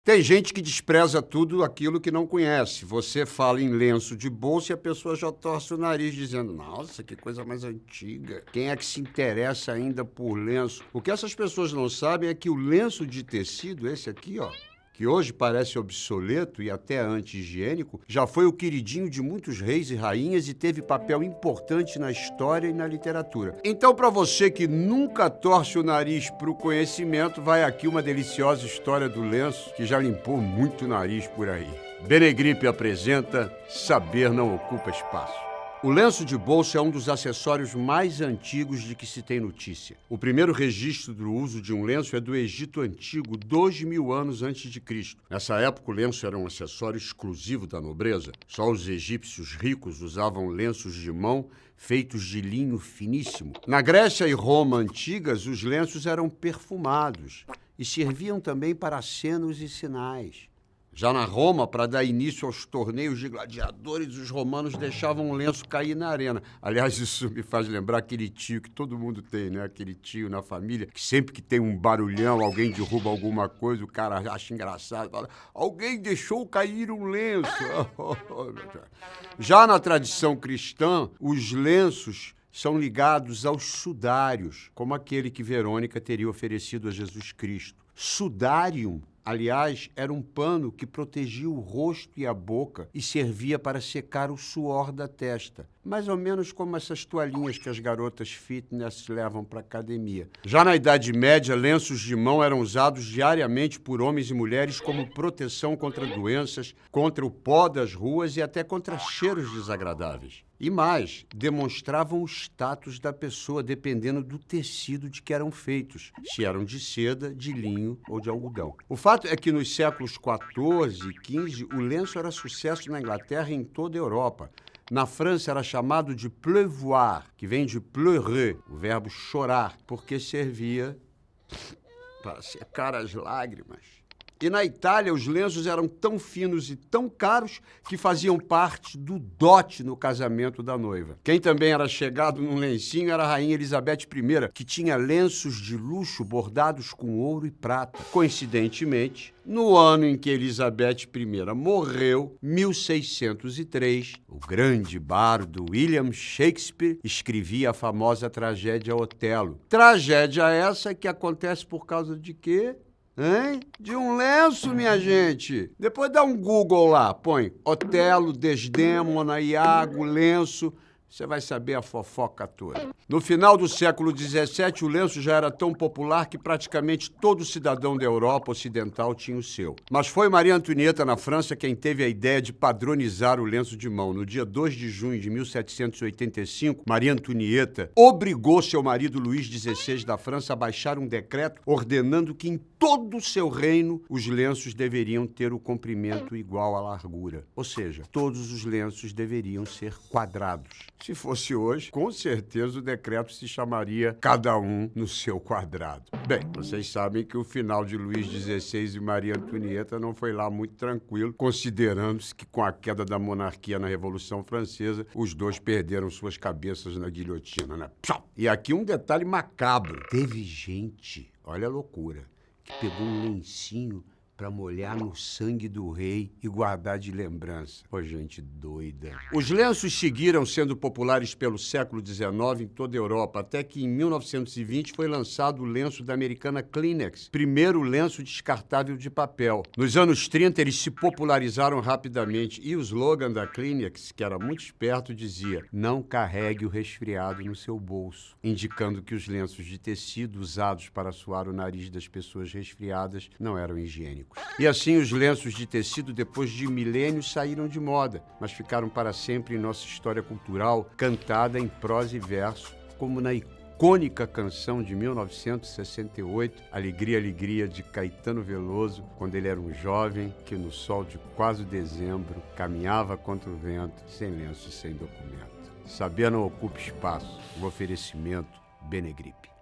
Tem gente que despreza tudo aquilo que não conhece. Você fala em lenço de bolso e a pessoa já torce o nariz dizendo: nossa, que coisa mais antiga. Quem é que se interessa ainda por lenço? O que essas pessoas não sabem é que o lenço de tecido, esse aqui, ó, que hoje parece obsoleto e até anti-higiênico, já foi o queridinho de muitos reis e rainhas e teve papel importante na história e na literatura. Então, para você que nunca torce o nariz para o conhecimento, vai aqui uma deliciosa história do lenço que já limpou muito nariz por aí. Benegripe apresenta Saber Não Ocupa Espaço. O lenço de bolso é um dos acessórios mais antigos de que se tem notícia. O primeiro registro do uso de um lenço é do Egito Antigo, 2000 anos antes de Cristo. Nessa época, o lenço era um acessório exclusivo da nobreza. Só os egípcios ricos usavam lenços de mão feitos de linho finíssimo. Na Grécia e Roma antigas, os lenços eram perfumados e serviam também para acenos e sinais. Já na Roma, para dar início aos torneios de gladiadores, os romanos deixavam um lenço cair na arena. Aliás, isso me faz lembrar aquele tio que todo mundo tem, né? Aquele tio na família, que sempre que tem um barulhão, alguém derruba alguma coisa, o cara acha engraçado, fala: alguém deixou cair um lenço. Já na tradição cristã, os lenços são ligados aos sudários, como aquele que Verônica teria oferecido a Jesus Cristo. Sudário, aliás, era um pano que protegia o rosto e a boca e servia para secar o suor da testa. Mais ou menos como essas toalhinhas que as garotas fitness levam para a academia. Já na Idade Média, lenços de mão eram usados diariamente por homens e mulheres como proteção contra doenças, contra o pó das ruas e até contra cheiros desagradáveis. E mais, demonstravam o status da pessoa dependendo do tecido de que eram feitos, se eram de seda, de linho ou de algodão. O fato é que nos séculos XIV e XV, o lenço era sucesso na Inglaterra e em toda a Europa. Na França era chamado de pleuvoir, que vem de pleurer, o verbo chorar, porque servia para secar as lágrimas. E na Itália, os lenços eram tão finos e tão caros que faziam parte do dote no casamento da noiva. Quem também era chegado num lencinho era a rainha Elizabeth I, que tinha lenços de luxo bordados com ouro e prata. Coincidentemente, no ano em que Elizabeth I morreu, 1603, o grande bardo William Shakespeare escrevia a famosa tragédia Otelo. Tragédia essa que acontece por causa de quê? Hein? De um lenço, minha gente. Depois dá um Google lá, põe Otelo, Desdémona, Iago, lenço. Você vai saber a fofoca toda. No final do século XVII, o lenço já era tão popular que praticamente todo cidadão da Europa Ocidental tinha o seu. Mas foi Maria Antonieta, na França, quem teve a ideia de padronizar o lenço de mão. No dia 2 de junho de 1785, Maria Antonieta obrigou seu marido Luís XVI da França a baixar um decreto ordenando que em todo o seu reino os lenços deveriam ter o comprimento igual à largura. Ou seja, todos os lenços deveriam ser quadrados. Se fosse hoje, com certeza o decreto se chamaria Cada Um no Seu Quadrado. Bem, vocês sabem que o final de Luís XVI e Maria Antonieta não foi lá muito tranquilo, considerando-se que com a queda da monarquia na Revolução Francesa, os dois perderam suas cabeças na guilhotina, né? E aqui um detalhe macabro. Teve gente, olha a loucura, que pegou um lencinho para molhar no sangue do rei e guardar de lembrança. Pô, gente doida. Os lenços seguiram sendo populares pelo século XIX em toda a Europa, até que em 1920 foi lançado o lenço da americana Kleenex, primeiro lenço descartável de papel. Nos anos 30, eles se popularizaram rapidamente e o slogan da Kleenex, que era muito esperto, dizia: não carregue o resfriado no seu bolso, indicando que os lenços de tecido usados para suar o nariz das pessoas resfriadas não eram higiênicos. E assim os lenços de tecido, depois de milênios, saíram de moda, mas ficaram para sempre em nossa história cultural, cantada em prosa e verso, como na icônica canção de 1968, Alegria, Alegria, de Caetano Veloso, quando ele era um jovem que no sol de quase dezembro caminhava contra o vento, sem lenço e sem documento. Saber Não Ocupa Espaço, o oferecimento Benegripe.